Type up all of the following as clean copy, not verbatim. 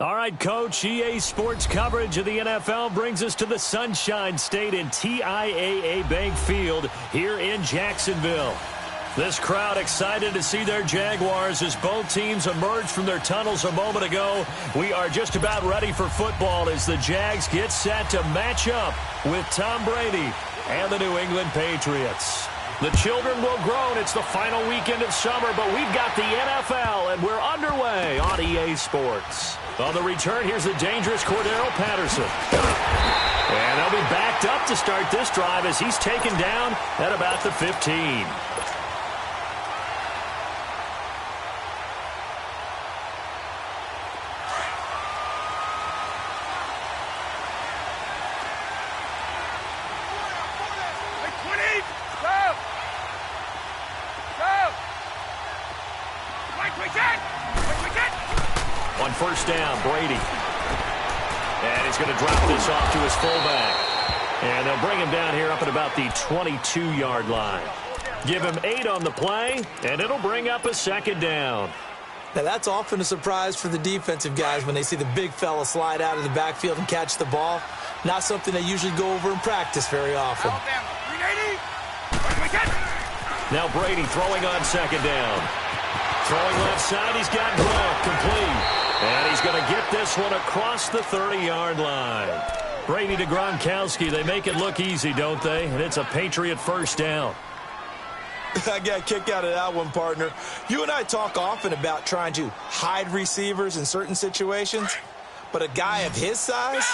All right, Coach, EA Sports coverage of the NFL brings us to the Sunshine State in TIAA Bank Field here in Jacksonville. This crowd excited to see their Jaguars as both teams emerged from their tunnels a moment ago. We are just about ready for football as the Jags get set to match up with Tom Brady and the New England Patriots. The children will groan. It's the final weekend of summer, but we've got the NFL, and we're underway on EA Sports. On the return, here's the dangerous Cordero Patterson. And they'll be backed up to start this drive as he's taken down at about the 15. On first down, Brady. And he's going to drop this off to his fullback. And they'll bring him down here up at about the 22-yard line. Give him 8 on the play, and it'll bring up a second down. Now, that's often a surprise for the defensive guys when they see the big fella slide out of the backfield and catch the ball. Not something they usually go over in practice very often. Now Brady throwing on second down. Throwing left side, he's got Gronk complete. And he's going to get this one across the 30-yard line. Brady to Gronkowski, they make it look easy, don't they? And it's a Patriot first down. I got a kick out of that one, partner. You and I talk often about trying to hide receivers in certain situations, but a guy of his size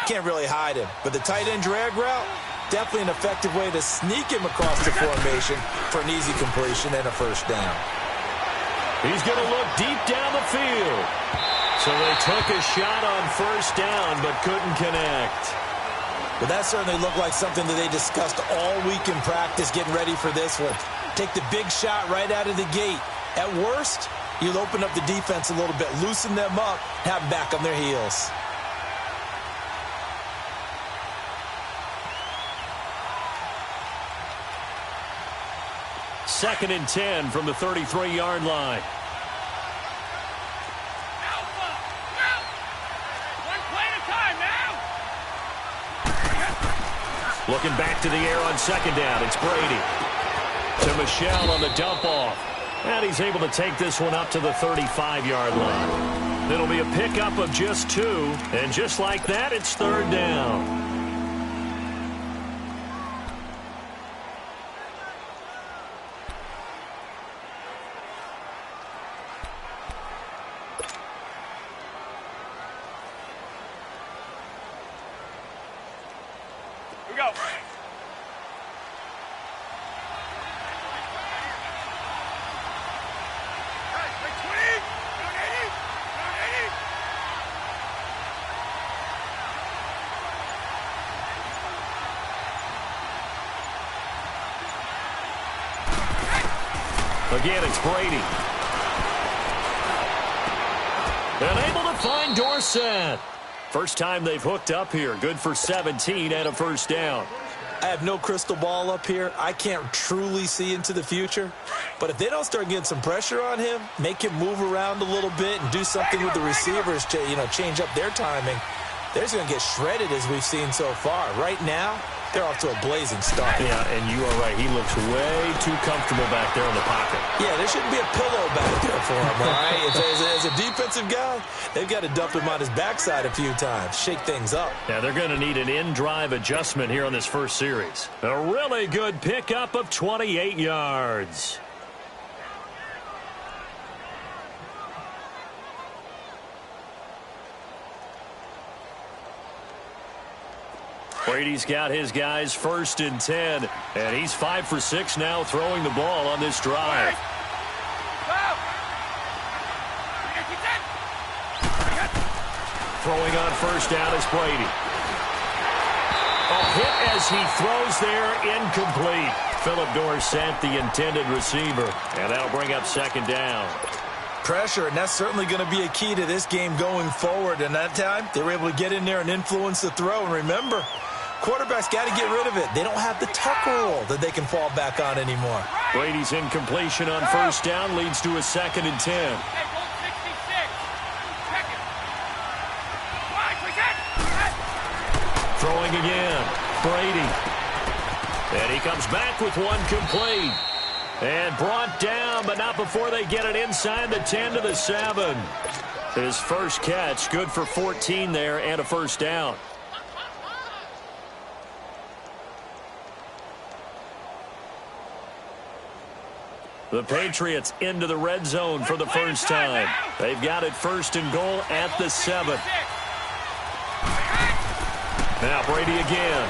can't really hide him. But the tight end drag route, definitely an effective way to sneak him across the formation for an easy completion and a first down. He's going to look deep down the field. So they took a shot on first down but couldn't connect. But that certainly looked like something that they discussed all week in practice getting ready for this one. Take the big shot right out of the gate. At worst, you'll open up the defense a little bit, loosen them up, have them back on their heels. Second and 10 from the 33-yard line. Looking back to the air on second down. It's Brady. To Michel on the dump off. And he's able to take this one up to the 35-yard line. It'll be a pickup of just 2. And just like that, it's third down. Go. Again, it's Brady. And able to find Dorsett. First time they've hooked up here. Good for 17 and a first down. I have no crystal ball up here. I can't truly see into the future. But if they don't start getting some pressure on him, make him move around a little bit and do something with the receivers to, change up their timing, they're just going to get shredded as we've seen so far. Right now, they're off to a blazing start. Yeah, and you are right. He looks way too comfortable back there in the pocket. Yeah, there shouldn't be a pillow back there for him, all right? As a defensive guy, they've got to dump him on his backside a few times, shake things up. Yeah, they're going to need an in-drive adjustment here on this first series. A really good pickup of 28 yards. Brady's got his guys first and 10, and he's 5 for 6 now throwing the ball on this drive. Throwing on first down is Brady. A hit as he throws there, incomplete. Philip Dorsett, the intended receiver, and that'll bring up second down. Pressure, and that's certainly going to be a key to this game going forward. And that time, they were able to get in there and influence the throw. And remember, quarterbacks got to get rid of it. They don't have the tuck rule that they can fall back on anymore. Brady's incompletion on first down leads to a 2nd and 10. Throwing again. Brady. And he comes back with one complete. And brought down, but not before they get it inside the 10 to the 7. His first catch, good for 14 there and a first down. The Patriots into the red zone for the first time. They've got it 1st and goal at the 7. Now Brady again.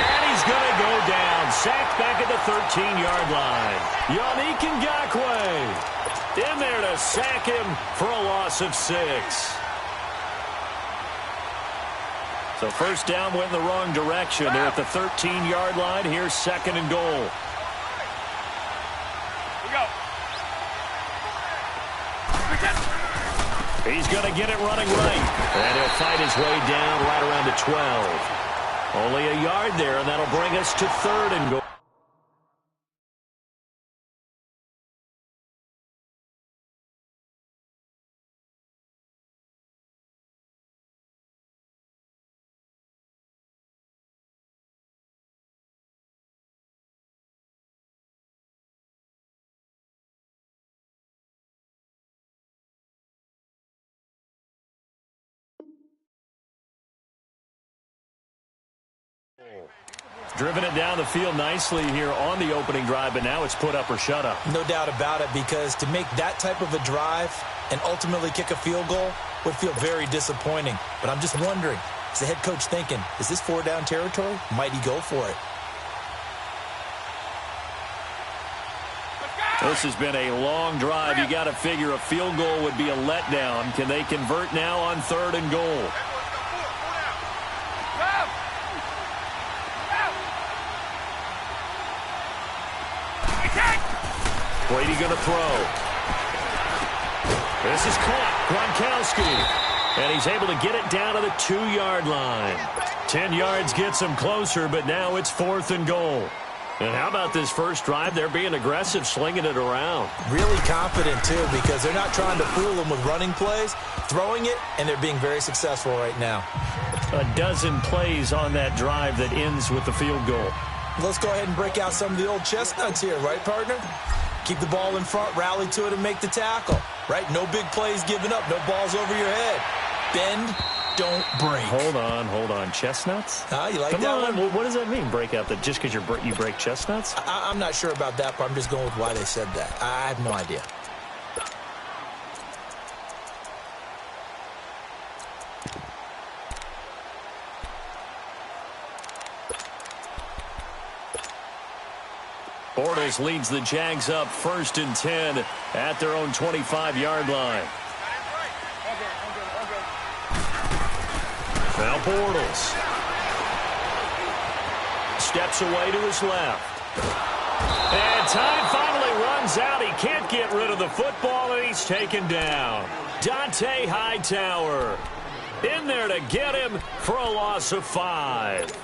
And he's going to go down. Sacked back at the 13-yard line. Yannick Ngakoue in there to sack him for a loss of 6. So first down went in the wrong direction. They're at the 13-yard line. Here's 2nd and goal. Here we go. He's going to get it running right. And he'll fight his way down right around the 12. Only a yard there, and that'll bring us to 3rd and goal. Driven it down the field nicely here on the opening drive, but now it's put up or shut up. No doubt about it, because to make that type of a drive and ultimately kick a field goal would feel very disappointing. But I'm just wondering, is the head coach thinking, is this 4-down territory? Might he go for it? This has been a long drive. You got to figure a field goal would be a letdown. Can they convert now on 3rd and goal? Brady going to throw. This is caught. Gronkowski. And he's able to get it down to the 2-yard line. 10 yards gets him closer, but now it's 4th and goal. And how about this first drive? They're being aggressive, slinging it around. Really confident, too, because they're not trying to fool them with running plays, throwing it, and they're being very successful right now. A dozen plays on that drive that ends with the field goal. Let's go ahead and break out some of the old chestnuts here, right, partner? Keep the ball in front, rally to it, and make the tackle, right? No big plays given up, no balls over your head. Bend, don't break. Hold on. Chestnuts? You like Come that on. one? Well, what does that mean, break out? That just because you break chestnuts? I'm not sure about that, but I'm just going with why they said that. I have no idea. Bortles leads the Jags up 1st and 10 at their own 25-yard line. Now Bortles steps away to his left. And time finally runs out. He can't get rid of the football, and he's taken down. Dante Hightower in there to get him for a loss of 5.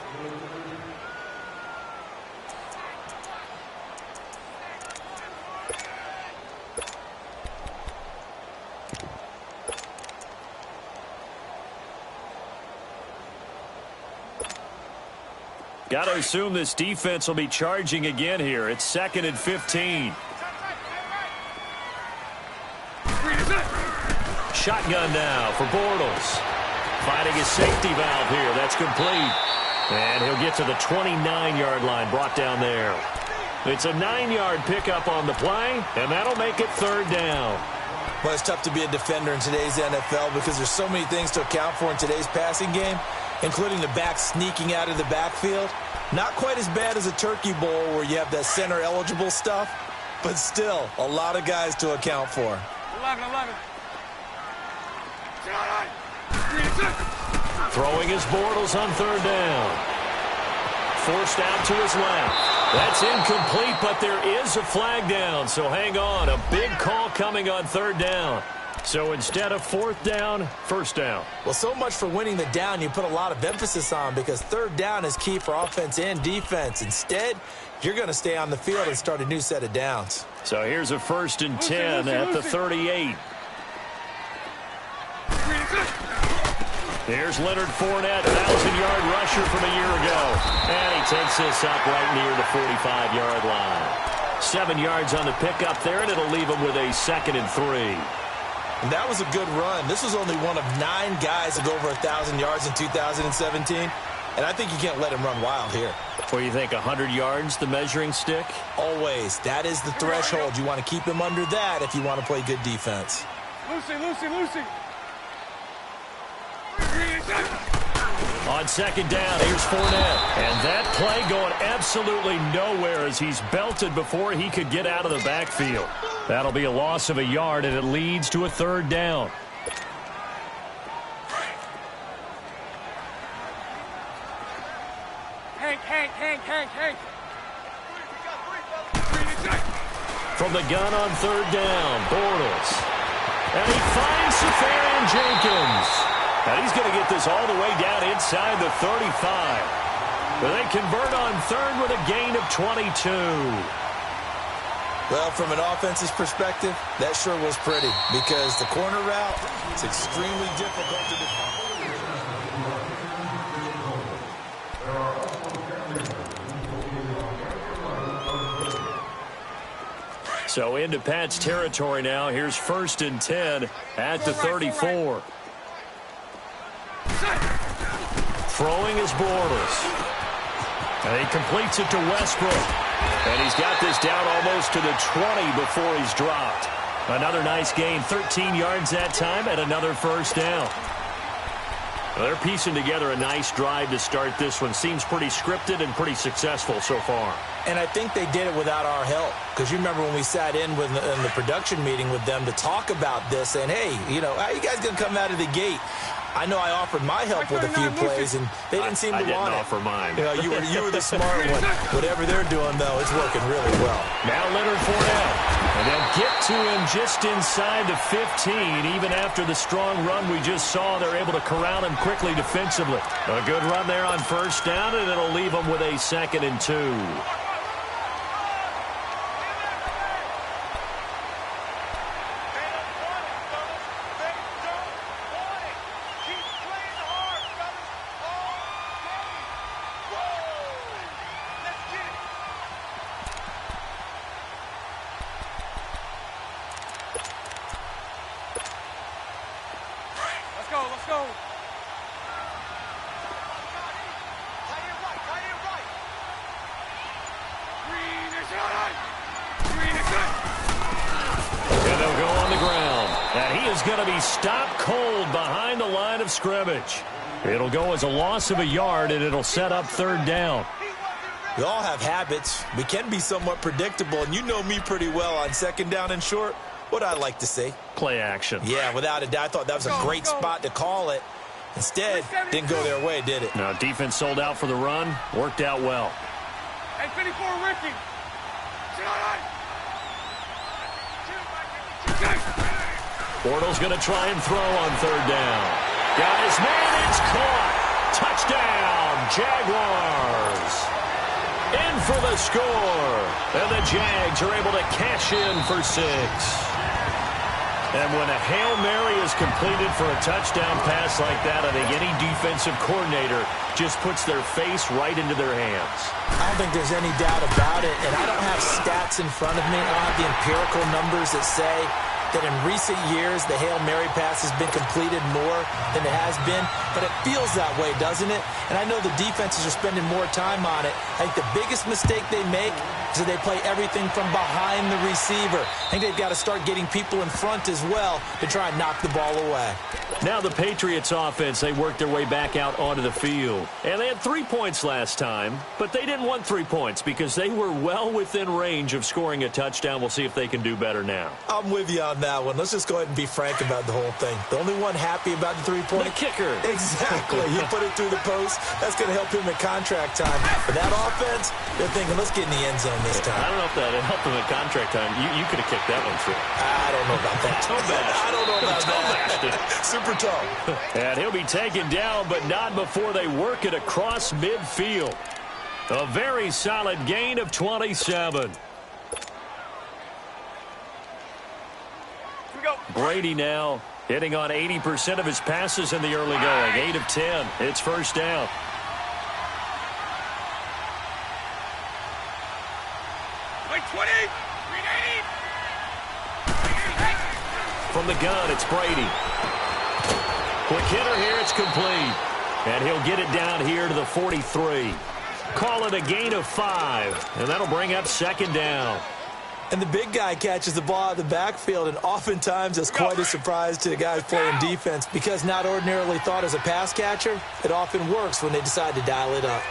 Got to assume this defense will be charging again here. It's 2nd and 15. Shotgun now for Bortles. Finding his safety valve here. That's complete. And he'll get to the 29-yard line, brought down there. It's a 9-yard pickup on the play, and that'll make it 3rd down. Well, it's tough to be a defender in today's NFL because there's so many things to account for in today's passing game, including the back sneaking out of the backfield. Not quite as bad as a turkey bowl where you have that center-eligible stuff, but still a lot of guys to account for. 11. Throwing his Bortles on 3rd down. Forced out to his left. That's incomplete, but there is a flag down, so hang on. A big call coming on 3rd down. So instead of fourth down, first down. Well, so much for winning the down you put a lot of emphasis on, because third down is key for offense and defense. Instead, you're going to stay on the field and start a new set of downs. So here's a 1st and 10 at the 38. Here's Leonard Fournette, 1,000-yard rusher from a year ago. And he takes this up right near the 45-yard line. 7 yards on the pickup there, and it'll leave him with a 2nd and 3. And that was a good run. This was only one of 9 guys to go over 1,000 yards in 2017. And I think you can't let him run wild here. What do you think, 100 yards, the measuring stick? Always. That is the threshold. You want to keep him under that if you want to play good defense. Lucy. On 2nd down, here's Fournette. And that play going absolutely nowhere as he's belted before he could get out of the backfield. That'll be a loss of a yard, and it leads to a 3rd down. Hank. From the gun on 3rd down, Bortles. And he finds Safarian Jenkins. And he's going to get this all the way down inside the 35. But they convert on 3rd with a gain of 22. Well, from an offense's perspective, that sure was pretty, because the corner route is extremely difficult to defend. So into Pat's territory now. Here's 1st and 10 at the 34. Throwing is Bortles. And he completes it to Westbrook. And he's got this down almost to the 20 before he's dropped. Another nice gain, 13 yards that time, and another 1st down. Well, they're piecing together a nice drive to start this one. Seems pretty scripted and pretty successful so far. And I think they did it without our help. Because you remember when we sat in the production meeting with them to talk about this, and hey, how you guys going to come out of the gate? I know I offered my help with a few plays, and they didn't seem to want it. I didn't offer mine. You were the smart one. Whatever they're doing, though, it's working really well. Now Leonard Fournette. And they'll get to him just inside the 15. Even after the strong run we just saw, they're able to corral him quickly defensively. A good run there on 1st down, and it'll leave him with a 2nd and 2. Let's go. And they'll go on the ground. And he is going to be stopped cold behind the line of scrimmage. It'll go as a loss of a yard, and it'll set up 3rd down. We all have habits. We can be somewhat predictable, and you know me pretty well on 2nd down and short. What I like to see. Play action. Yeah, without a doubt. I thought that was a great spot to call it. Instead, didn't go their way, did it? Now, defense sold out for the run. Worked out well. Hey, 54, Ricky. Bortles going to try and throw on 3rd down. Got his man. It's caught. Touchdown, Jaguars. In for the score. And the Jags are able to cash in for 6. And when a Hail Mary is completed for a touchdown pass like that, I think any defensive coordinator just puts their face right into their hands. I don't think there's any doubt about it, and I don't have stats in front of me. I don't have the empirical numbers that say that in recent years the Hail Mary pass has been completed more than it has been, but it feels that way, doesn't it? And I know the defenses are spending more time on it. I think the biggest mistake they make is that they play everything from behind the receiver. I think they've got to start getting people in front as well to try and knock the ball away. Now the Patriots offense, they worked their way back out onto the field. And they had 3 points last time, but they didn't want 3 points because they were well within range of scoring a touchdown. We'll see if they can do better now. I'm with you on that one. Let's just go ahead and be frank about the whole thing. The only one happy about the 3-point. The kicker. Exactly. You put it through the post. That's going to help him at contract time. But that offense, they're thinking, let's get in the end zone this time. I don't know if that helped him at contract time. You could have kicked that one through. I don't know about that. I don't know about that. Super tough. And he'll be taken down, but not before they work it across midfield. A very solid gain of 27. Brady now hitting on 80% of his passes in the early going. 8 of 10. It's first down. Like 20. From the gun, it's Brady. Quick hitter here, it's complete. And he'll get it down here to the 43. Call it a gain of 5, and that'll bring up second down. And the big guy catches the ball out of the backfield, and oftentimes it's quite a surprise to the guys playing defense because not ordinarily thought as a pass catcher, it often works when they decide to dial it up.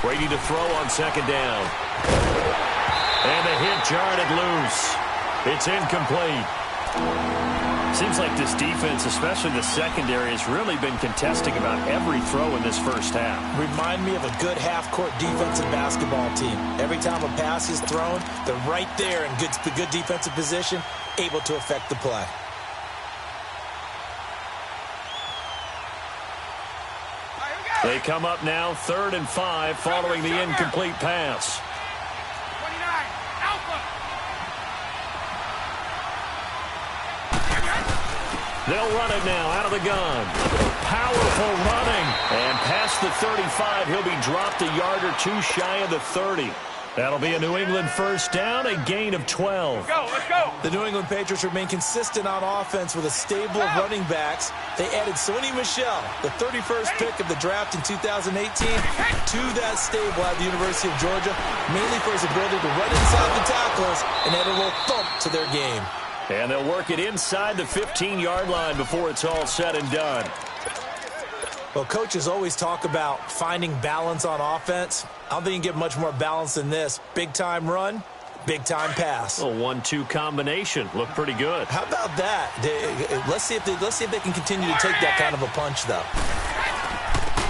Brady to throw on second down. And the hit jarred it loose. It's incomplete. Seems like this defense, especially the secondary, has really been contesting about every throw in this first half. Remind me of a good half-court defensive basketball team. Every time a pass is thrown, they're right there in good defensive position, able to affect the play. They come up now 3rd and 5 following the incomplete pass. 29. Alpha. They'll run it now out of the gun. Powerful running. And past the 35, he'll be dropped a yard or two shy of the 30. That'll be a New England first down, a gain of 12. Let's go. The New England Patriots remain consistent on offense with a stable of running backs. They added Sony Michel, the 31st pick of the draft in 2018, to that stable at the University of Georgia, mainly for his ability to run inside the tackles and add a little thump to their game. And they'll work it inside the 15-yard line before it's all said and done. Well, coaches always talk about finding balance on offense. I don't think you can get much more balance than this. Big-time run, big-time pass. A 1-2 combination. Looked pretty good. How about that? Let's see if they can continue to take that kind of a punch, though.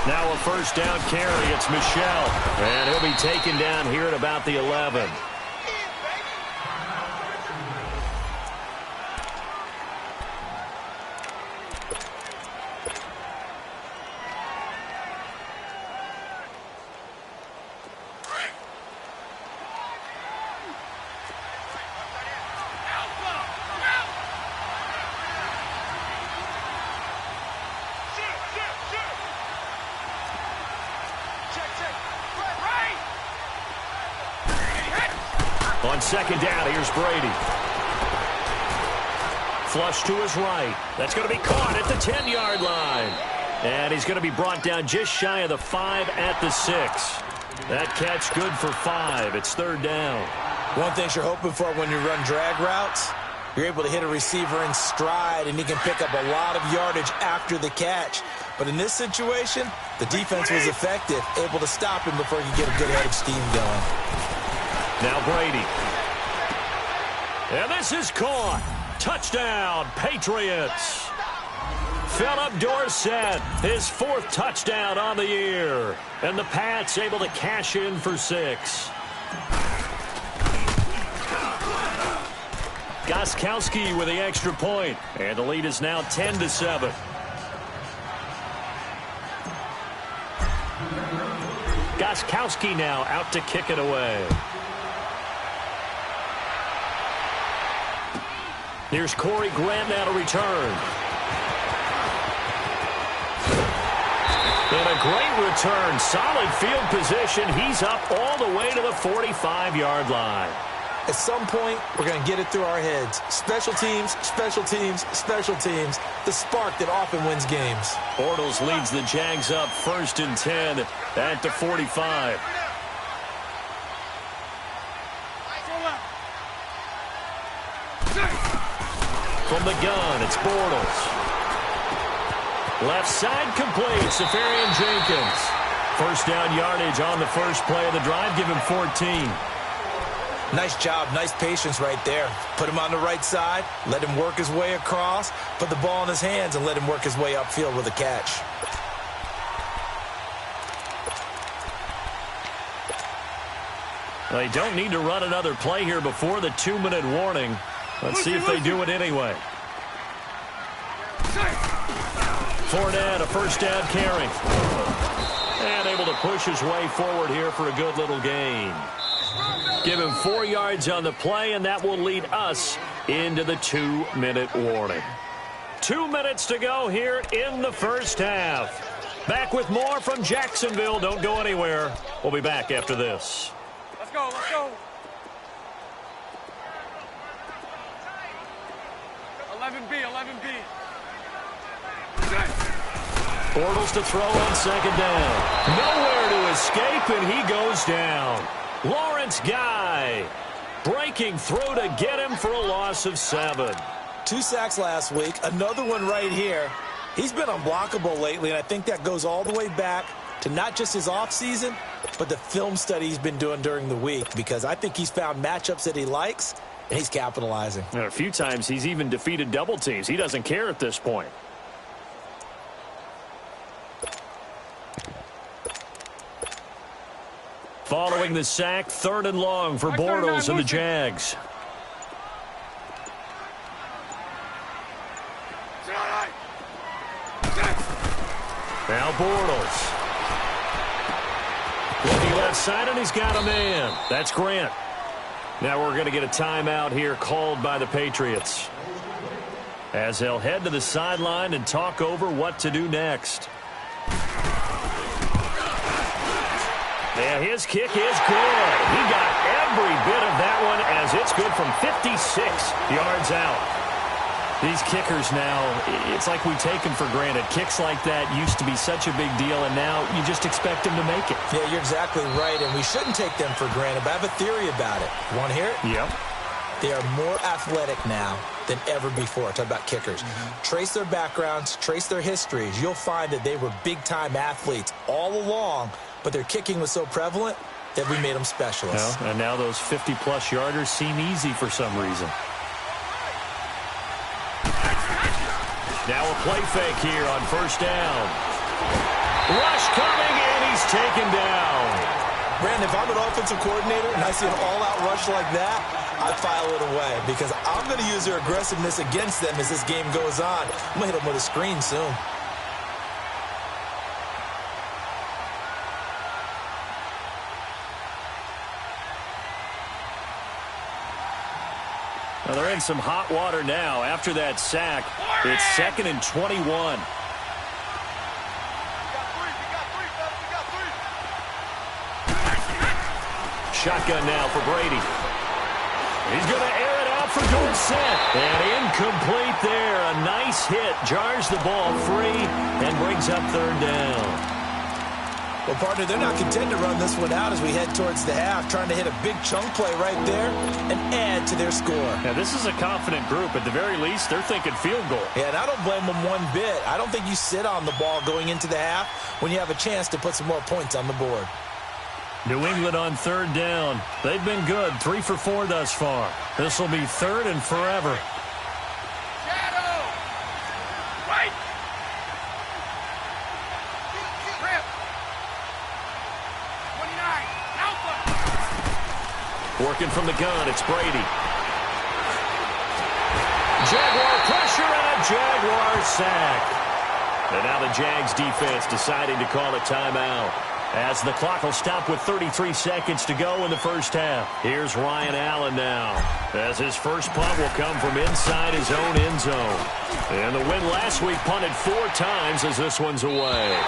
Now a first down carry. It's Michel. And he'll be taken down here at about the 11. On second down, here's Brady. Flush to his right. That's going to be caught at the 10-yard line. And he's going to be brought down just shy of the 5 at the 6. That catch good for 5. It's third down. One thing you're hoping for when you run drag routes, you're able to hit a receiver in stride, and he can pick up a lot of yardage after the catch. But in this situation, the defense was effective, able to stop him before he could get a good head of steam going. Now Brady. And this is caught. Touchdown, Patriots. Philip Dorsett, his 4th touchdown on the year. And the Pats able to cash in for 6. Gostkowski with the extra point. And the lead is now 10-7. Gostkowski now out to kick it away. Here's Corey Grant now to return. And a great return. Solid field position. He's up all the way to the 45-yard line. At some point, we're going to get it through our heads. Special teams, special teams, special teams. The spark that often wins games. Bortles leads the Jags up 1st and 10 at the 45. From the gun, it's Bortles. Left side complete, Safarian Jenkins. First down yardage on the first play of the drive. Give him 14. Nice job, nice patience right there. Put him on the right side, let him work his way across, put the ball in his hands, and let him work his way upfield with a catch. They don't need to run another play here before the 2-minute warning. Let's see if they do it anyway. Fournette, a first down carry. And able to push his way forward here for a good little gain. Give him 4 yards on the play, and that will lead us into the 2-minute warning. 2 minutes to go here in the first half. Back with more from Jacksonville. Don't go anywhere. We'll be back after this. Let's go, let's go. 11B, 11B. Bortles to throw on second down. Nowhere to escape, and he goes down. Lawrence Guy breaking through to get him for a loss of 7. 2 sacks last week, another one right here. He's been unblockable lately, and I think that goes all the way back to not just his offseason, but the film study he's been doing during the week, because I think he's found matchups that he likes, and he's capitalizing. And a few times he's even defeated double teams. He doesn't care at this point. Following the sack, 3rd and long for Bortles and the Jags. Now Bortles. Looking left side, and he's got a man. That's Grant. Now we're going to get a timeout here called by the Patriots, as they'll head to the sideline and talk over what to do next. Yeah, his kick is good. He got every bit of that one, as it's good from 56 yards out. These kickers now, it's like we take them for granted. Kicks like that used to be such a big deal, and now you just expect them to make it. Yeah, you're exactly right, and we shouldn't take them for granted, but I have a theory about it. You want to hear it? Yep. They are more athletic now than ever before. Talk about kickers. Trace their backgrounds, trace their histories. You'll find that they were big-time athletes all along, but their kicking was so prevalent that we made them specialists. Well, and now those 50-plus yarders seem easy for some reason. Now a play fake here on first down. Rush coming, and he's taken down. Brandon, if I'm an offensive coordinator and I see an all-out rush like that, I file it away, because I'm going to use their aggressiveness against them as this game goes on. I'm going to hit them with a screen soon. Well, they're in some hot water now. After that sack, it's 2nd and 21. Shotgun now for Brady. He's going to air it out for Dorsett. And incomplete there. A nice hit. Jars the ball free and brings up 3rd down. Well, partner, they're not content to run this one out as we head towards the half, trying to hit a big chunk play right there and add to their score. Now, this is a confident group. At the very least, they're thinking field goal. Yeah, and I don't blame them one bit. I don't think you sit on the ball going into the half when you have a chance to put some more points on the board. New England on 3rd down. They've been good, 3 for 4 thus far. This will be 3rd and forever. Shadow! Right! Rip! 29! Alpha! Working from the gun, it's Brady. Jaguar pressure and a Jaguar sack. And now the Jags defense deciding to call a timeout, as the clock will stop with 33 seconds to go in the first half. Here's Ryan Allen now, as his first punt will come from inside his own end zone. And the win last week punted 4 times, as this one's away.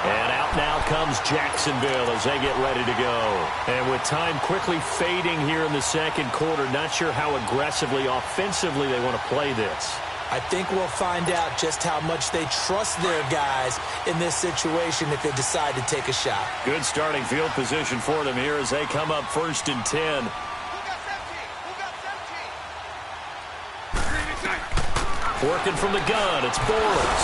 And out now comes Jacksonville as they get ready to go. And with time quickly fading here in the second quarter, not sure how aggressively, offensively they want to play this. I think we'll find out just how much they trust their guys in this situation if they decide to take a shot. Good starting field position for them here as they come up 1st and 10. Who got 17? Who got Working from the gun, it's Bortles.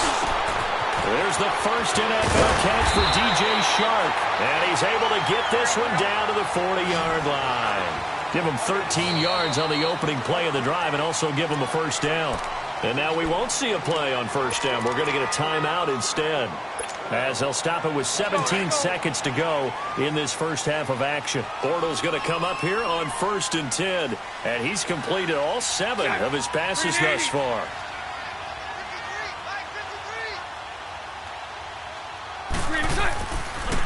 There's the first NFL catch for DJ Shark. And he's able to get this one down to the 40-yard line. Give him 13 yards on the opening play of the drive and also give him a first down. And now we won't see a play on first down. We're going to get a timeout instead, as they'll stop it with 17 seconds to go in this first half of action. Bortles going to come up here on 1st and 10, and he's completed all 7 of his passes thus far.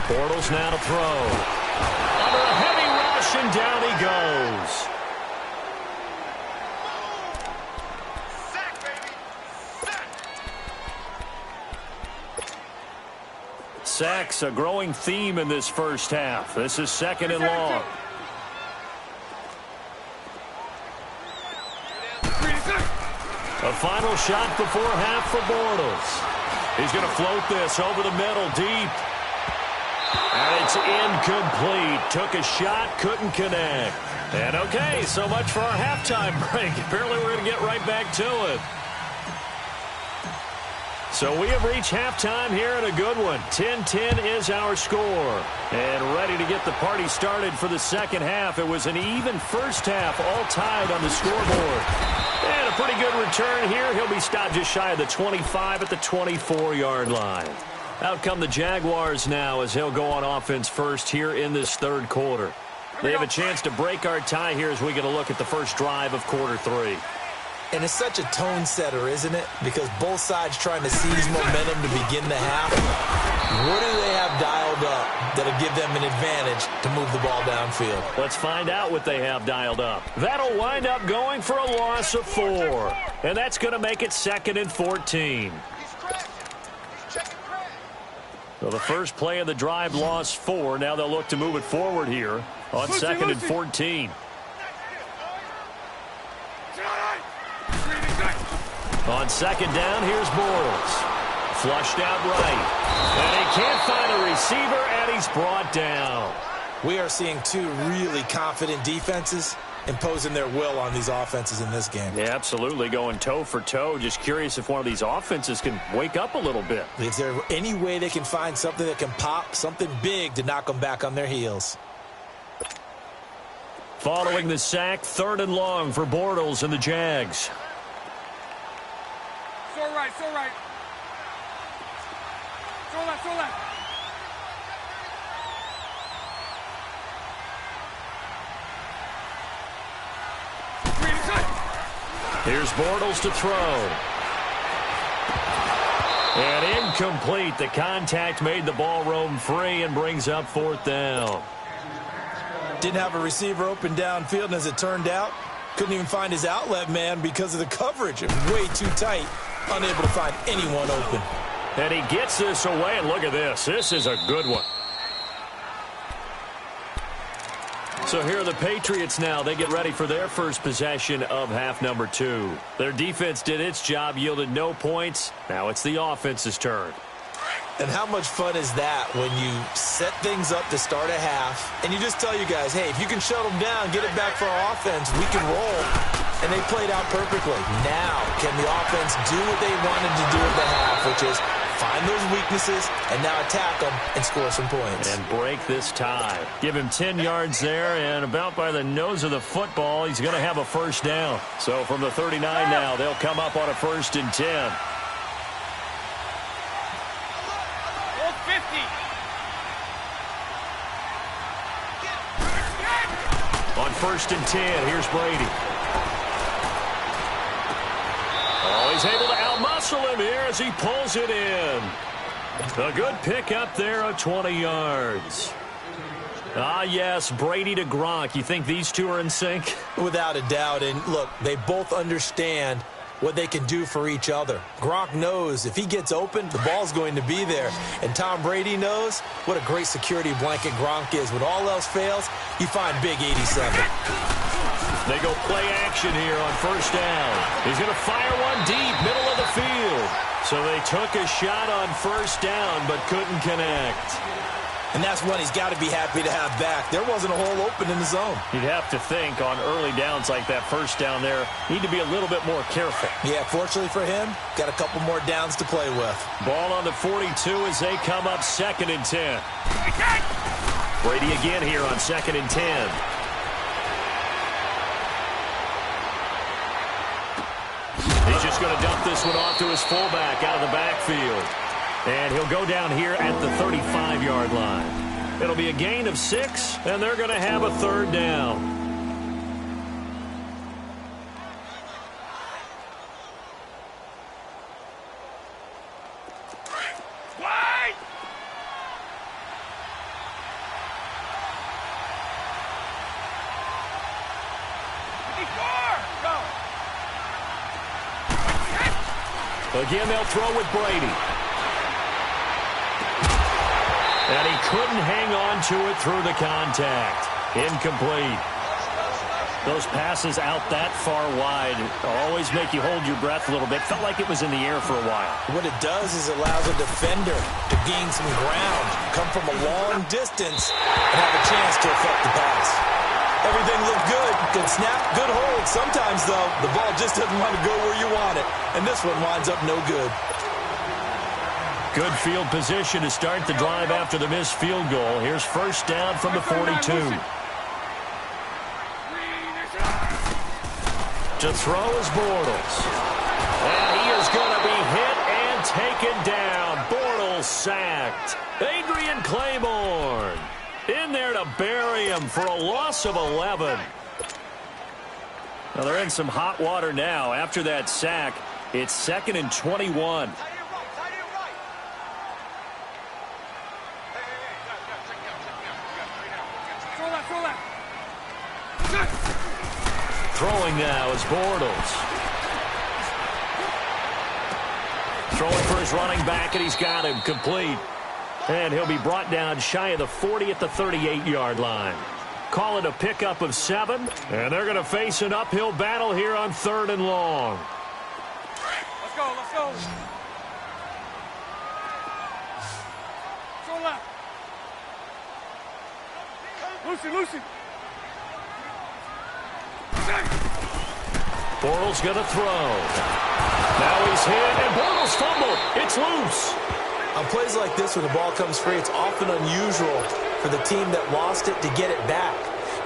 Bortles now to throw. Under a heavy rush, and down he goes. Sacks, a growing theme in this first half. This is 2nd and long. A final shot before half for Bortles. He's going to float this over the middle, deep. And it's incomplete. Took a shot, couldn't connect. And okay, so much for our halftime break. Apparently we're going to get right back to it. So we have reached halftime here in a good one. 10-10 is our score. And ready to get the party started for the second half. It was an even first half, all tied on the scoreboard. And a pretty good return here. He'll be stopped just shy of the 25 at the 24-yard line. Out come the Jaguars now as he'll go on offense first here in this third quarter. They have a chance to break our tie here as we get a look at the first drive of quarter 3. And it's such a tone setter, isn't it? Because both sides trying to seize momentum to begin the half. What do they have dialed up that'll give them an advantage to move the ball downfield? Let's find out what they have dialed up. That'll wind up going for a loss of 4. And that's going to make it 2nd and 14. So the first play of the drive lost 4. Now they'll look to move it forward here on 2nd and 14. On 2nd down, here's Bortles. Flushed out right. And he can't find a receiver, and he's brought down. We are seeing 2 really confident defenses imposing their will on these offenses in this game. Yeah, absolutely, going toe for toe. Just curious if one of these offenses can wake up a little bit. Is there any way they can find something that can pop, something big to knock them back on their heels? Following the sack, 3rd and long for Bortles and the Jags. So right, so right. So left, so left. Here's Bortles to throw. And incomplete. The contact made the ball roam free and brings up 4th down. Didn't have a receiver open downfield, and as it turned out, couldn't even find his outlet man because of the coverage. It was way too tight, unable to find anyone open. And he gets this away, and look at this. This is a good one. So here are the Patriots now. They get ready for their first possession of half number 2. Their defense did its job, yielded no points. Now it's the offense's turn. And how much fun is that when you set things up to start a half, and you just tell you guys, hey, if you can shut them down, get it back for our offense, we can roll. And they played out perfectly. Now, can the offense do what they wanted to do at the half, which is find those weaknesses and now attack them and score some points. And break this tie. Give him 10 yards there, and about by the nose of the football, he's going to have a first down. So from the 39 now, they'll come up on a 1st and 10. 50. On 1st and 10, here's Brady. Oh, he's able to outmuscle him here as he pulls it in. A good pick up there of 20 yards. Ah, yes, Brady to Gronk. You think these two are in sync? Without a doubt. And look, they both understand what they can do for each other. Gronk knows if he gets open, the ball's going to be there. And Tom Brady knows what a great security blanket Gronk is. When all else fails, you find big 87. They go play action here on 1st down. He's going to fire one deep, middle of the field. So they took a shot on 1st down, but couldn't connect. And that's one he's got to be happy to have back. There wasn't a hole open in the zone. You'd have to think on early downs like that first down there, need to be a little bit more careful. Yeah, fortunately for him, got a couple more downs to play with. Ball on the 42 as they come up 2nd and 10. Brady again here on 2nd and 10. He's just going to dump this one off to his fullback out of the backfield. And he'll go down here at the 35-yard line. It'll be a gain of 6, and they're going to have a 3rd down. Again, they'll throw with Brady. And he couldn't hang on to it through the contact. Incomplete. Those passes out that far wide always make you hold your breath a little bit. Felt like it was in the air for a while. What it does is it allows a defender to gain some ground, come from a long distance, and have a chance to affect the pass. Everything looked good. Good snap, good hold. Sometimes, though, the ball just doesn't want to go where you want it. And this one winds up no good. Good field position to start the drive after the missed field goal. Here's 1st down from the 42. To throw is Bortles. And he is going to be hit and taken down. Bortles sacked. Adrian Claiborne in there to bury him for a loss of 11. Now they're in some hot water now. After that sack, it's 2nd and 21. Throwing now is Bortles. Throwing for his running back, and he's got him complete. And he'll be brought down shy of the 40 at the 38-yard line. Call it a pickup of 7, and they're going to face an uphill battle here on 3rd and long. Let's go, let's go. Go left. Lucy. Bortles going to throw. Now he's hit, and Bortles fumbled. It's loose. On plays like this, when the ball comes free, it's often unusual for the team that lost it to get it back.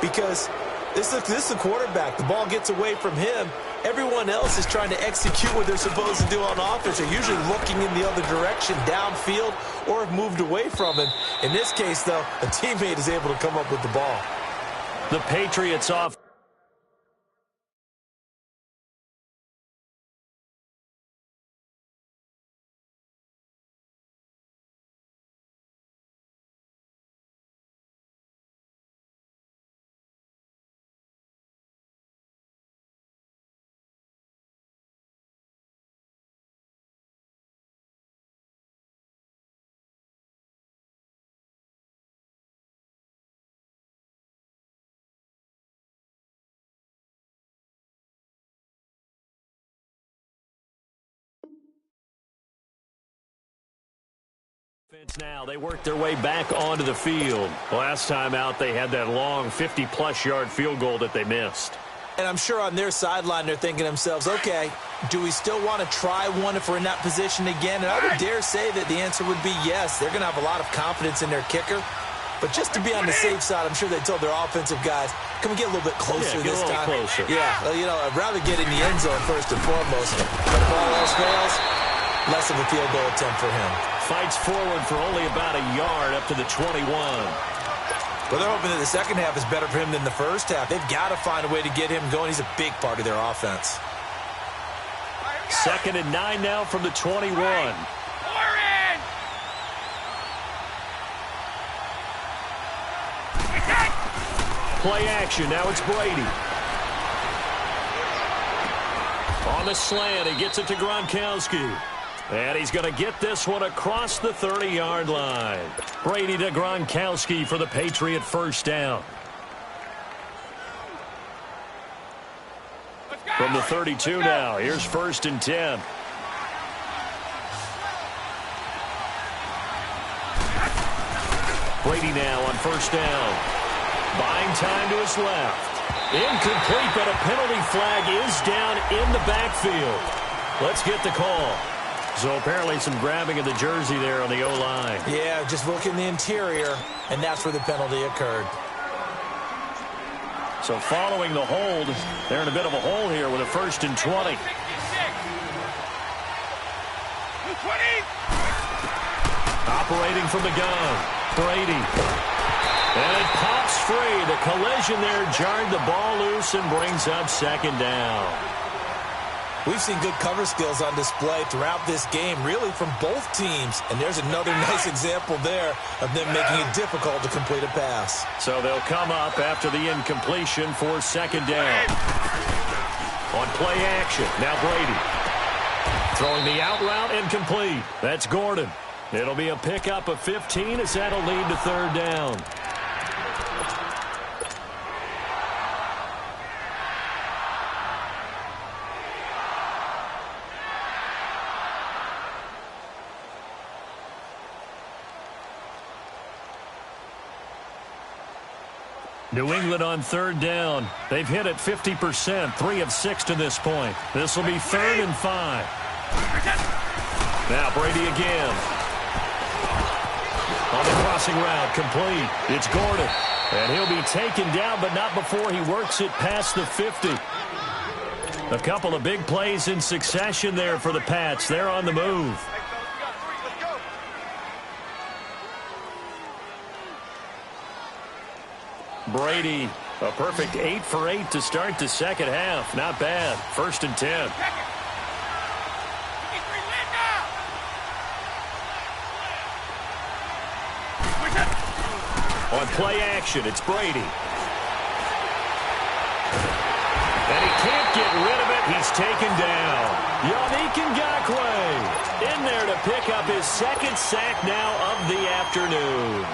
Because this is the quarterback. The ball gets away from him. Everyone else is trying to execute what they're supposed to do on offense. They're usually looking in the other direction, downfield, or have moved away from him. In this case, though, a teammate is able to come up with the ball. The Patriots off. Now they work their way back onto the field. Last time out, they had that long 50-plus yard field goal that they missed. And I'm sure on their sideline, they're thinking to themselves, okay, do we still want to try one if we're in that position again? And I would dare say that the answer would be yes. They're going to have a lot of confidence in their kicker. But just to be on the safe side, I'm sure they told their offensive guys, can we get a little bit closer this time? Closer. Yeah, you know, I'd rather get in the end zone first and foremost. But if all else fails, less of a field goal attempt for him. Fights forward for only about a yard up to the 21. Well, they're hoping that the second half is better for him than the first half. They've got to find a way to get him going. He's a big part of their offense. 2nd and 9 now from the 21. Play action. Now it's Brady. On the slant, he gets it to Gronkowski. And he's going to get this one across the 30-yard line. Brady to Gronkowski for the Patriot first down. From the 32 now, here's 1st and 10. Brady now on first down. Buying time to his left. Incomplete, but a penalty flag is down in the backfield. Let's get the call. So apparently some grabbing of the jersey there on the O-line. Yeah, just look in the interior, and that's where the penalty occurred. So following the hold, they're in a bit of a hole here with a 1st and 20. Operating from the gun, Brady. And it pops free. The collision there jarred the ball loose and brings up 2nd down. We've seen good cover skills on display throughout this game, really from both teams. And there's another nice example there of them making it difficult to complete a pass. So they'll come up after the incompletion for 2nd down. On play action, now Brady. Throwing the out route incomplete. That's Gordon. It'll be a pickup of 15 as that'll lead to 3rd down. New England on 3rd down. They've hit it 50%, 3 of 6 to this point. This will be 3rd and 5. Now Brady again. On the crossing route, complete. It's Gordon. And he'll be taken down, but not before he works it past the 50. A couple of big plays in succession there for the Pats. They're on the move. Brady, a perfect 8 for 8 to start the 2nd half. Not bad. 1st and 10. On play action, it's Brady. And he can't get rid of it. He's taken down. Yannick Ngakoue in there to pick up his 2nd sack now of the afternoon.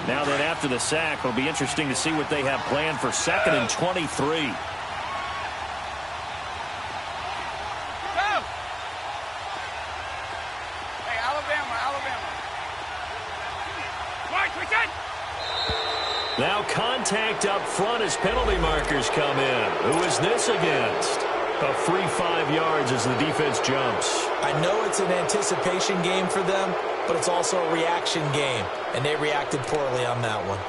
Now that after the sack, it'll be interesting to see what they have planned for 2nd and 23. Now contact up front as penalty markers come in. Who is this against? A free 5 yards as the defense jumps. I know it's an anticipation game for them, but it's also a reaction game, and they reacted poorly on that one.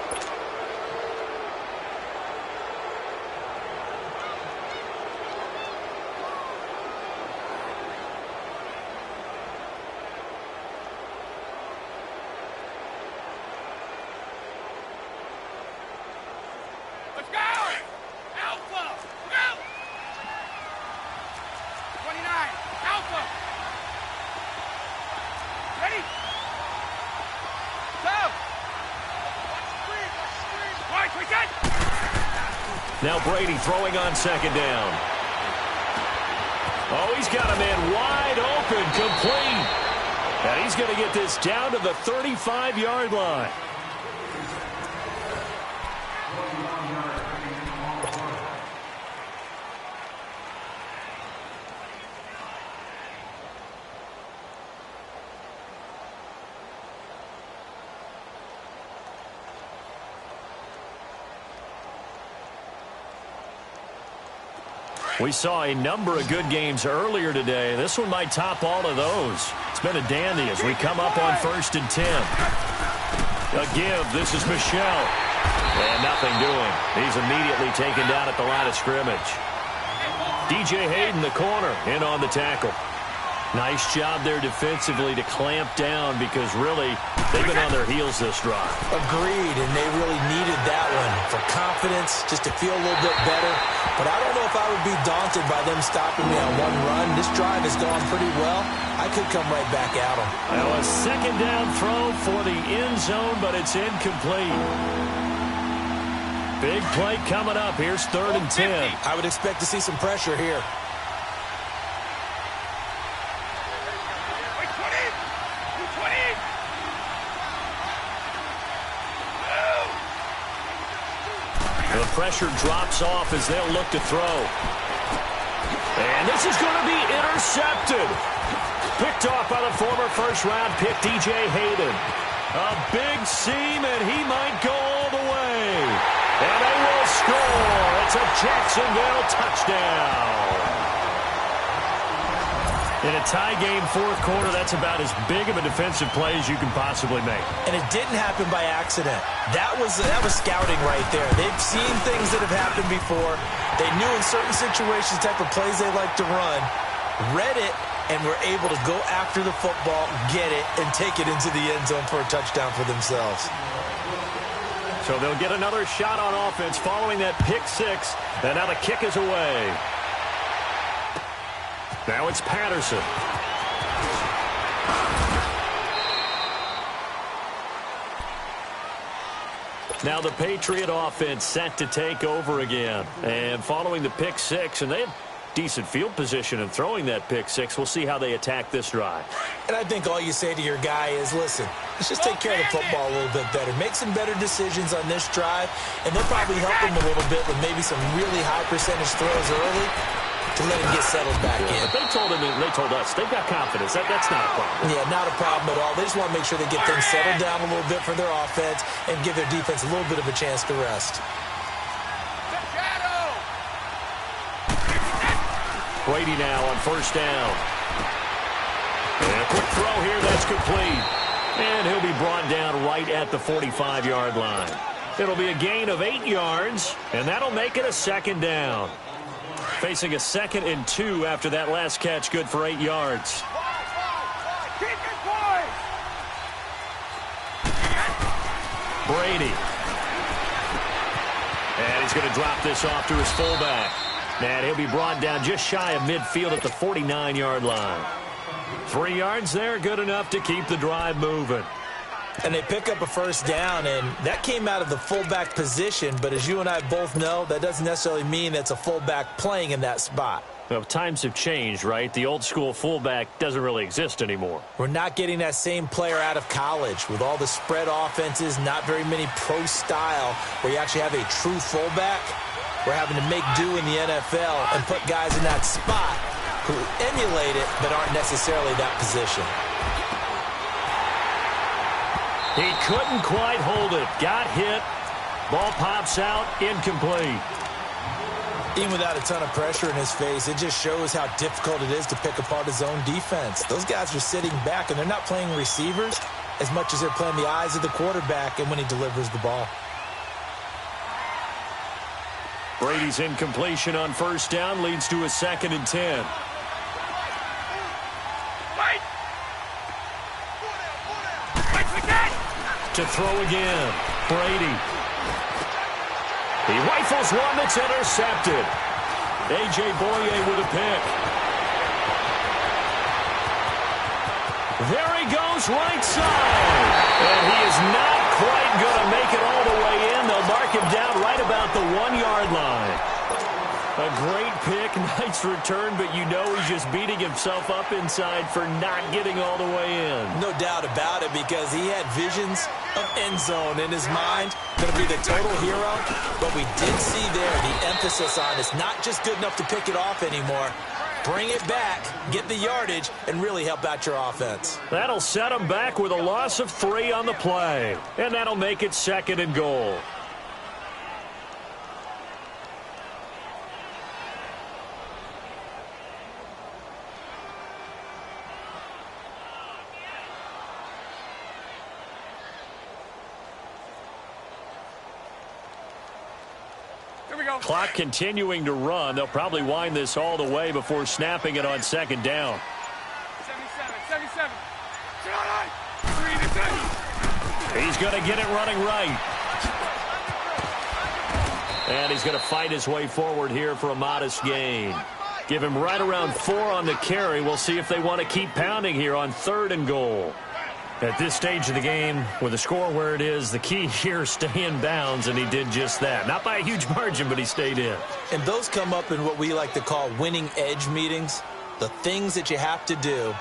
Now Brady throwing on 2nd down. Oh, he's got a man wide open, complete. And he's going to get this down to the 35-yard line. We saw a number of good games earlier today. This one might top all of those. It's been a dandy as we come up on 1st and 10. A give. This is Michel. And nothing doing. He's immediately taken down at the line of scrimmage. DJ Hayden, the corner, in on the tackle. Nice job there defensively to clamp down because really they've been on their heels this drive. Agreed, and they really needed that one for confidence, just to feel a little bit better. But I don't know if I would be daunted by them stopping me on one run. This drive has gone pretty well. I could come right back at them. Now a 2nd down throw for the end zone, but it's incomplete. Big play coming up. Here's 3rd and 10. I would expect to see some pressure here. The pressure drops off as they'll look to throw. And this is going to be intercepted. Picked off by the former first-round pick, DJ Hayden. A big seam, and he might go all the way. And they will score. It's a Jacksonville touchdown. In a tie game, fourth quarter, that's about as big of a defensive play as you can possibly make. And it didn't happen by accident. That was scouting right there. They've seen things that have happened before. They knew in certain situations the type of plays they like to run, read it, and were able to go after the football, get it, and take it into the end zone for a touchdown for themselves. So they'll get another shot on offense following that pick six. And now the kick is away. Now it's Patterson. Now the Patriot offense set to take over again. And following the pick six, and they have decent field position in throwing that pick six. We'll see how they attack this drive. And I think all you say to your guy is, listen, let's just take care of the football a little bit better. Make some better decisions on this drive, and they'll probably help him a little bit with maybe some really high percentage throws early to let him get settled back in. But they told him, they told us, they've got confidence. That's not a problem. Yeah, not a problem at all. They just want to make sure they get things settled down a little bit for their offense and give their defense a little bit of a chance to rest. Brady now on first down. And a quick throw here, that's complete. And he'll be brought down right at the 45-yard line. It'll be a gain of 8 yards, and that'll make it a second down. Facing a 2nd and 2 after that last catch, good for 8 yards. Brady. And he's going to drop this off to his fullback. And he'll be brought down just shy of midfield at the 49-yard line. 3 yards there, good enough to keep the drive moving. And they pick up a first down, and that came out of the fullback position. But as you and I both know, that doesn't necessarily mean that's a fullback playing in that spot. Well, times have changed, right? The old-school fullback doesn't really exist anymore. We're not getting that same player out of college. With all the spread offenses, not very many pro style, where you actually have a true fullback. We're having to make do in the NFL and put guys in that spot who emulate it but aren't necessarily that position. He couldn't quite hold it. Got hit. Ball pops out. Incomplete. Even without a ton of pressure in his face, it just shows how difficult it is to pick apart his own defense. Those guys are sitting back, and they're not playing receivers as much as they're playing the eyes of the quarterback and when he delivers the ball. Brady's incompletion on first down leads to a 2nd and 10. To throw again. Brady. He rifles one that's intercepted. A.J. Boye with a pick. There he goes, right side. And he is not quite going to make it all the way in. They'll mark him down right about the 1-yard line. A great pick, nice return, but you know he's just beating himself up inside for not getting all the way in. No doubt about it, because he had visions of end zone in his mind. Going to be the total hero. But we did see there the emphasis on it's not just good enough to pick it off anymore. Bring it back, get the yardage, and really help out your offense. That'll set him back with a loss of 3 on the play. And that'll make it 2nd and goal. Clock continuing to run. They'll probably wind this all the way before snapping it on 2nd down. 77. He's going to get it running right. And he's going to fight his way forward here for a modest gain. Give him right around 4 on the carry. We'll see if they want to keep pounding here on 3rd and goal. At this stage of the game, with the score where it is, the key here is stay in bounds, and he did just that. Not by a huge margin, but he stayed in. And those come up in what we like to call winning edge meetings. The things that you have to do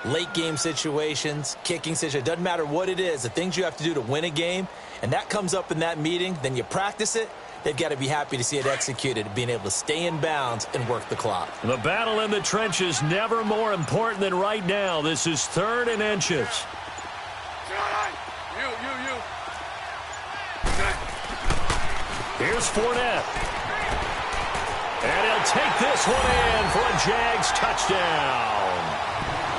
late game situations, kicking situations, doesn't matter what it is, the things you have to do to win a game, and that comes up in that meeting, then you practice it, they've got to be happy to see it executed, being able to stay in bounds and work the clock. The battle in the trenches never more important than right now. This is 3rd and inches. Here's Fournette. And he'll take this one in for a Jags touchdown.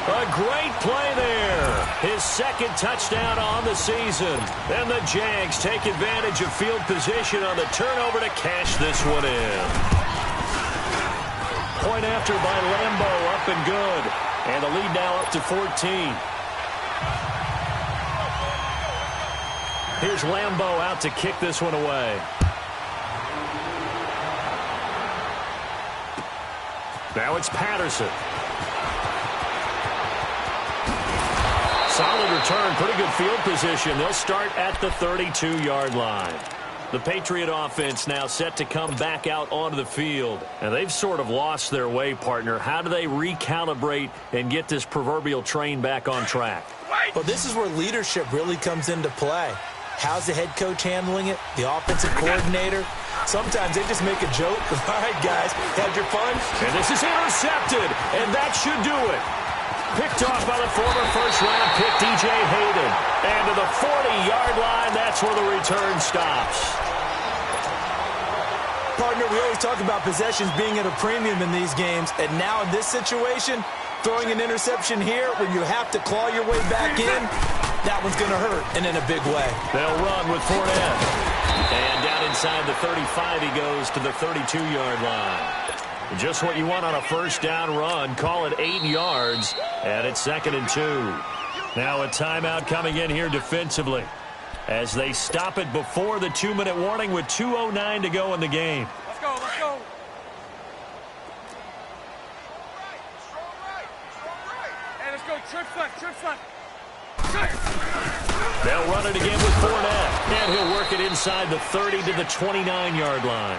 A great play there. His 2nd touchdown on the season. And the Jags take advantage of field position on the turnover to cash this one in. Point after by Lambeau, up and good. And the lead now up to 14. Here's Lambeau out to kick this one away. Now it's Patterson. Solid return, pretty good field position. They'll start at the 32-yard line. The Patriot offense now set to come back out onto the field. And they've sort of lost their way, partner. How do they recalibrate and get this proverbial train back on track? Well, this is where leadership really comes into play. How's the head coach handling it? The offensive coordinator? Sometimes they just make a joke. All right, guys, had your fun? And this is intercepted, and that should do it. Picked off by the former first-round pick, DJ Hayden. And to the 40-yard line, that's where the return stops. Partner, we always talk about possessions being at a premium in these games, and now in this situation, throwing an interception here when you have to claw your way back in, that one's going to hurt, and in a big way. They'll run with Fournette. And down inside the 35, he goes to the 32-yard line. Just what you want on a first down run. Call it 8 yards, and it's 2nd and 2. Now a timeout coming in here defensively as they stop it before the 2-minute warning with 2:09 to go in the game. Let's go, let's go. Hey, let's go. Trips left, trips left. They'll run it again with Fournette, and he'll work it inside the 30 to the 29-yard line.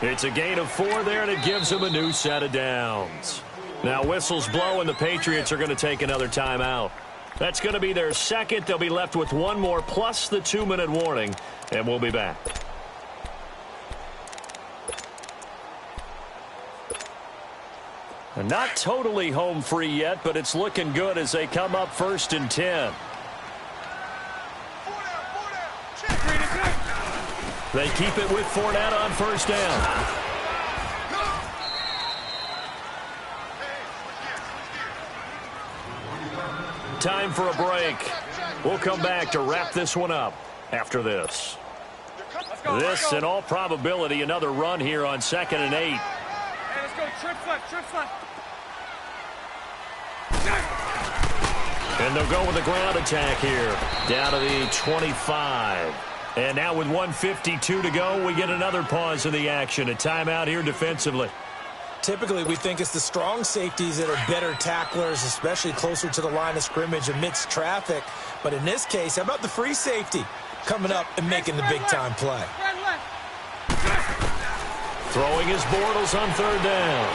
It's a gain of 4 there, and it gives them a new set of downs. Now whistles blow, and the Patriots are going to take another timeout. That's going to be their 2nd. They'll be left with 1 more plus the 2-minute warning, and we'll be back. Not totally home free yet, but it's looking good as they come up 1st and 10. They keep it with Fournette on first down. Time for a break. We'll come back to wrap this one up after this. This, in all probability, another run here on 2nd and 8. Hey, let's go. Trips left, trips left. And they'll go with a ground attack here. Down to the 25. And now with 1:52 to go, we get another pause in the action. A timeout here defensively. Typically, we think it's the strong safeties that are better tacklers, especially closer to the line of scrimmage amidst traffic. But in this case, how about the free safety coming up and making the big-time play? Throwing his Bortles on 3rd down.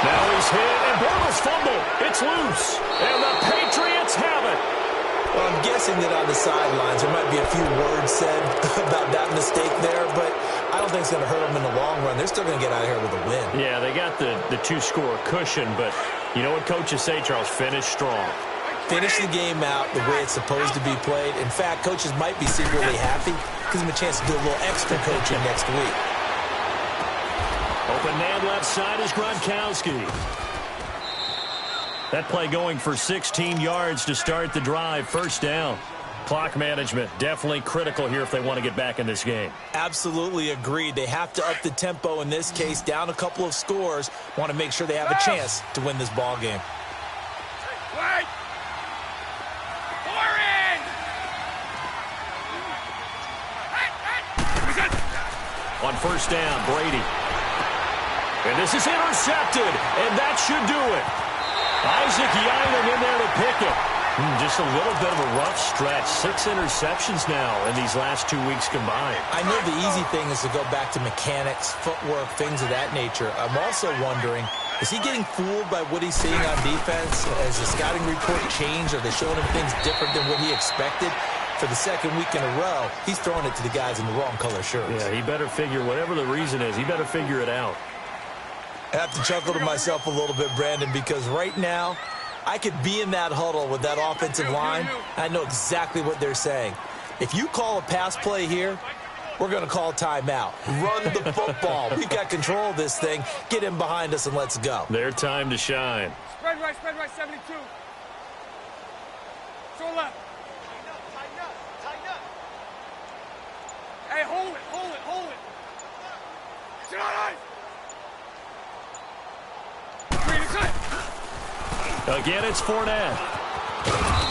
Now he's hit, and Bortles fumble. It's loose, and the Patriots have it. Well, I'm guessing that on the sidelines there might be a few words said about that mistake there, but I don't think it's going to hurt them in the long run. They're still going to get out of here with a win. Yeah, they got the 2-score cushion, but you know what coaches say, Charles? Finish strong. Finish the game out the way it's supposed to be played. In fact, coaches might be secretly happy. Gives them a chance to do a little extra coaching next week. Open man left side is Gronkowski. That play going for 16 yards to start the drive. First down. Clock management definitely critical here if they want to get back in this game. Absolutely agreed. They have to up the tempo in this case. Down a couple of scores. Want to make sure they have a chance to win this ball game. Wait. On first down, Brady. And this is intercepted, and that should do it. Isaac Yiling in there to pick it. Just a little bit of a rough stretch. 6 interceptions now in these last 2 weeks combined. I know the easy thing is to go back to mechanics, footwork, things of that nature. I'm also wondering, is he getting fooled by what he's seeing on defense? Has the scouting report changed? Are they showing him things different than what he expected? For the second week in a row, he's throwing it to the guys in the wrong color shirts. Yeah, he better figure, whatever the reason is, he better figure it out. I have to chuckle to myself a little bit, Brandon, because right now, I could be in that huddle with that offensive line. I know exactly what they're saying. If you call a pass play here, we're going to call timeout. Run the football. We've got control of this thing. Get him behind us and let's go. Their time to shine. Spread right, 72. Show left. Tighten up. Hey, hold it. Sit on ice. Again, it's Fournette.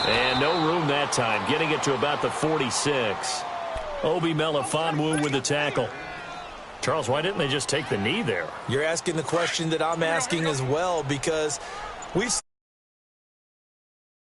And no room that time, getting it to about the 46. Obi Melifonwu with the tackle. Charles, why didn't they just take the knee there? You're asking the question that I'm asking as well, because we've